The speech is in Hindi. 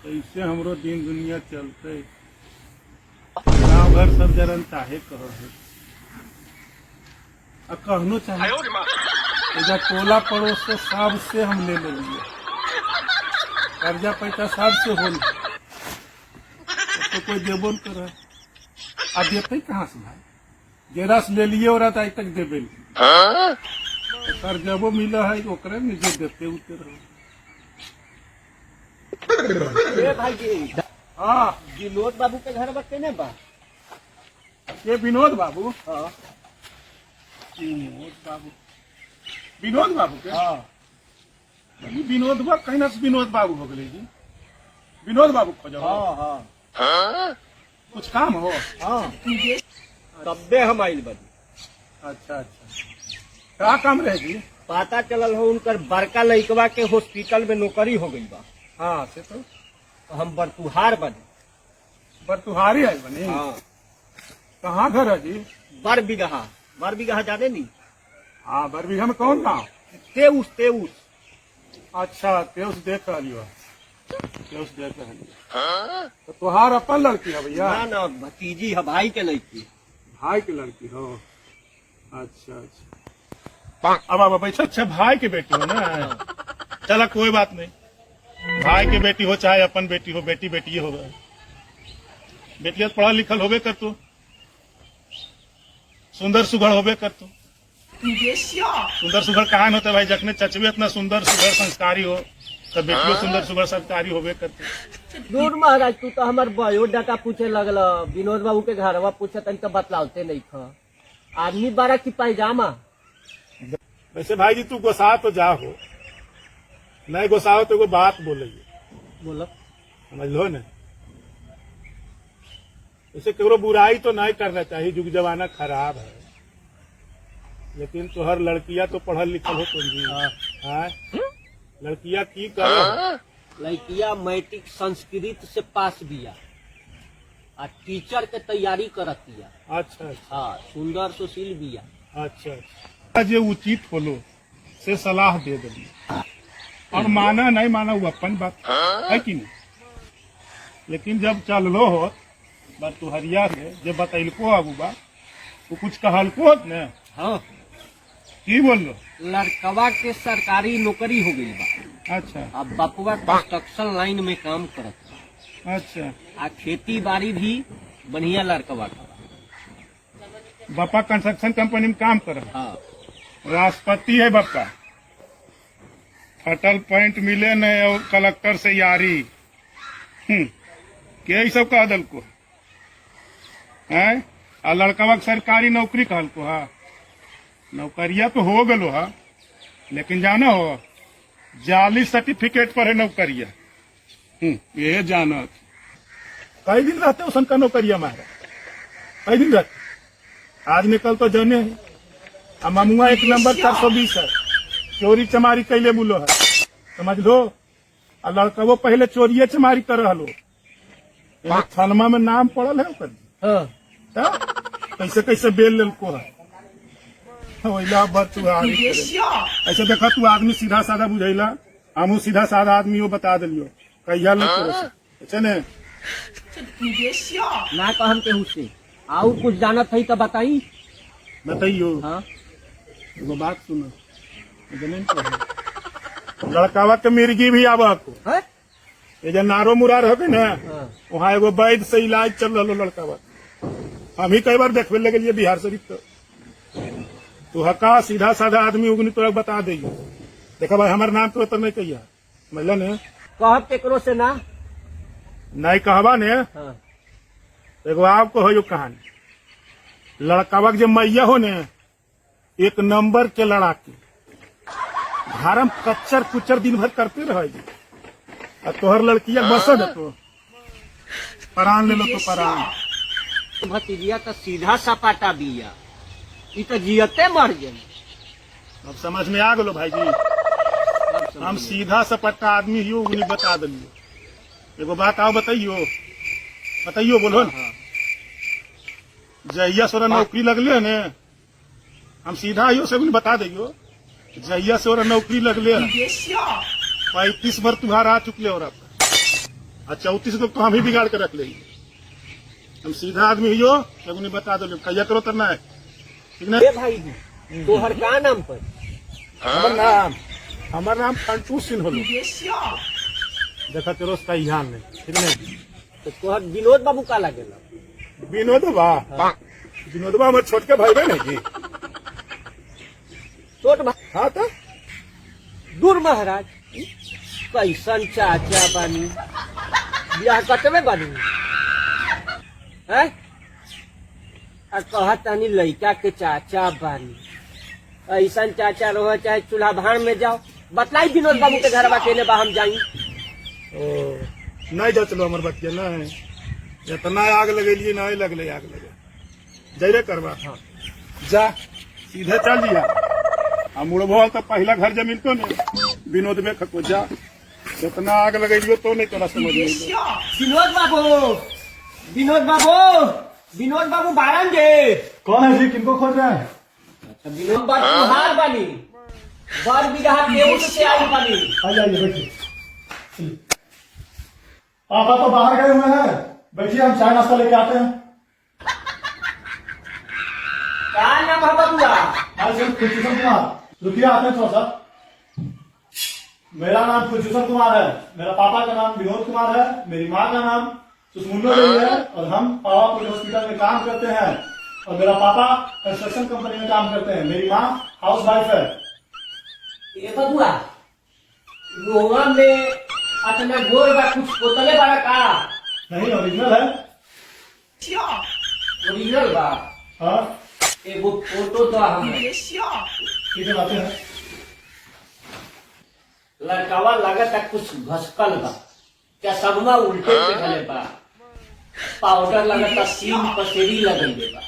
ऐसे हमरो दिन दुनिया चलते। गाँव घर सब जरन चाहे कहो है अब कहनो चाहिए इधर टोला पड़ोस से सबसे हम ले लिए कर्जा पैसा सबसे हो तो कोई देबो न कर आ देते कहाँ से भाई जेरा से ले लिए और आज तक देबे कर्जबो मिला है ओकरे में जो देते उते रहो। हाँ विनोद बाबू के घर बा केने बा? ये विनोद बाबू। हाँ विनोद बाबू के हाँ विनोद बा कहीं से विनोद बाबू हो गए जी। विनोद बाबू खोजो। हाँ हाँ कुछ काम हो? हाँ तब्बे हम आइल बनी। अच्छा अच्छा क्या काम रहे जी? पता चलल हो उनकर बड़का लड़कवा के हॉस्पिटल में नौकरी हो गई बा। हाँ से तो हम बरतुहार बने। बरतुहारी आई बनी। हाँ कहाँ घर है जी? बर बिगहा जाने नहीं? हाँ बरबीघा में कौन गाँव? तेउस। अच्छा तेउस देख रही हो। तेउस देख रही तो तुहार अपन लड़की है भैया? ना ना भतीजी है, भाई के लड़की। भाई की लड़की हो? अच्छा अच्छा अब बैठो। अच्छा भाई की बेटी हो ना? चला कोई बात नहीं, भाई की बेटी हो चाहे अपन बेटी हो, बेटी बेटी हो। बेटिया पढ़ा लिखल होबे कर तू, सुंदर सुघड़ होबे कर तू। सुंदर सुघड़ कहाँ होता भाई? जखने चचबे इतना सुंदर सुघड़ संस्कारी हो तो बेटियों सुंदर सुघड़ संस्कारी होबे करते। दूर महाराज तू तो हमार बायोडाटा पूछे लगल। विनोद बाबू के घरवा पूछे तन तो बतलाते नहीं था। आदमी बारा की पायजामा। वैसे भाई जी तू गोसा तो जा हो, नहीं गोसाओ तो बात बोलेगी। बोलो समझ लो ना, ऐसे केवरो बुराई तो नहीं करना चाहिए, युग जमाना खराब है। लेकिन तो हर लड़कियां तो पढ़ल लिखल हो तुम जी। हाँ लड़कियां की करो? लड़किया मैट्रिक संस्कृत से पास बिया आ टीचर के तैयारी करतिया। अच्छा अच्छा हाँ सुंदर सुशील बिया। अच्छा अच्छा जो उचित होलो से सलाह दे देली और माना नहीं माना वो अपन बात है कि नहीं। लेकिन जब चललो हो बात तुहरिया से जब बतैलको अबू बा तो कुछ कहलको होत न? हाँ की बोलो? लड़कवा के सरकारी नौकरी हो गई बा। अच्छा अब बपुआ कंस्ट्रक्शन लाइन में काम करत बा। अच्छा आ खेती बाड़ी भी बढ़िया लड़कवा का बा। बापा कंस्ट्रक्शन कंपनी में काम कर। हाँ राष्ट्रपति है बापा, फटल पॉइंट मिले न और कलेक्टर से यारी। के सब कह दल को है? आ लड़कवा सरकारी नौकरी कहल को? हा नौकरिया तो हो गलो हा, लेकिन जाना हो जाली सर्टिफिकेट पर है नौकरिया। ये जाना कई दिन रहते उसन का नौकरिया मारा, कई दिन रहते। आज निकल तो जाने है ममुआ 1 नंबर 420 है, चोरी चमारी कैले बोलो है, समझ लो। आ लड़का वो पहले चोरिये चमारी कर रहा थानमा में नाम पड़ल है ओकर। हाँ कैसे कैसे बेल लेको है ऐसे देखा तू आदमी सीधा साधा बुझेला, हमू सीधा साधा आदमी वो बता दिलियो कहिया ले ने ना कहम के हुसे आउ कुछ जानत है तो बताई। बताइयो। हाँ एगो बात सुनो, लड़कावा के मिर्गी भी आवा को है? ये जो नारो मुरार हो गए ना हाँ। वहाँ एगो वैद्य से इलाज चल रहा लड़कावा। हम ही कई बार देखने लगे बिहार शरीफ तो हका सीधा साधा आदमी उगनी तो बता देगी। देखा भाई हमारे नाम तो नहीं कहिया समझल ने? कहब केकरो से ना नहीं कहबा ने। हाँ। एगो आपको हो जो कहानी, लड़कावा के जो मैया हो ने 1 नंबर के लड़ाके घरम कच्चर कुचर दिन भर करते रहेगी। और तोहर लड़किया बसद तो परान ले लो तो परान। भतीजिया तो सीधा सपाटा बिया, ई तो जियते मर गई। अब समझ में आ गलो भाई जी, हम सीधा सपटा आदमी ही उगनी बता दिलियो। एगो बात आओ बताइयो बोलो न। जहिया सोरा नौकरी लगले ने हम सीधा आइयो से बता दियो। जहिया से नौकरी लगले 35 बार तुम्हारा आ चुकले और और 34 को हम ही बिगाड़ के रख लेंगे। हम सीधा आदमी ही हो, जब उन्हें बता दो कैया करो तरना है, ठीक ना? ए भाई जी तोहर का नाम पर हमार नाम फंटू सिंह होलो। देखा तेरो उसका ध्यान नहीं, ठीक नहीं? तो तोहर विनोद बाबू का लगेला? विनोदबा विनोदबा हमारे छोटके भाई बहन है जी। छोट भाई हाँ तो दूर महाराज कैसन चाचा बानी, ब्याह कटवे बानी है? और कहा तानी लड़का के चाचा बानी, ऐसा चाचा रहो चाहे चूल्हा भाड़ में जाओ। बतलाई विनोद बाबू के घर अकेले बा हम जाई। नहीं जा चलो हमारे बच्चे नहीं, इतना आग लगेलिए नहीं लगले, आग लगे जैरे करवा। हाँ। जा सीधे चल दिया हम मुड़बो तो पहला घर जमीन को नहीं विनोद में खको जा, इतना आग लगेलियो तो नहीं तोरा समझ में विनोद बाबू, विनोद बाबू, विनोद बाबू बारन गे। कौन है जी, किनको खोज रहे हैं? विनोद बाबू तुहार बानी, बर बिगहा केहू से आई बानी। आइए बैठिए। पापा तो बाहर गए हुए हैं, बैठिए हम चाय नाश्ता लेके आते हैं। क्या नाम है बबुआ? आज हम खुशभूषण कुमार, रुकिए आते हैं थोड़ा सा। मेरा नाम खुशभूषण कुमार है, मेरा पापा का नाम विनोद कुमार है, मेरी माँ का नाम सुषमुंडो देवी है और हम पावापुर हॉस्पिटल में काम करते हैं और मेरा पापा कंस्ट्रक्शन कंपनी में काम करते हैं, मेरी माँ हाउस वाइफ है। ये बबुआ रोवा में अपना गोर बा कुछ पोतले बड़ा का? नहीं, ओरिजिनल है। ओरिजिनल बा? हाँ एगो फोटो दो हमें। ठीक है, आते हैं। लड़कावा लगता कुछ घसकल बा, क्या सबमा उल्टे पे खले बा, पाउडर लगता सीन पसेरी लगल बा।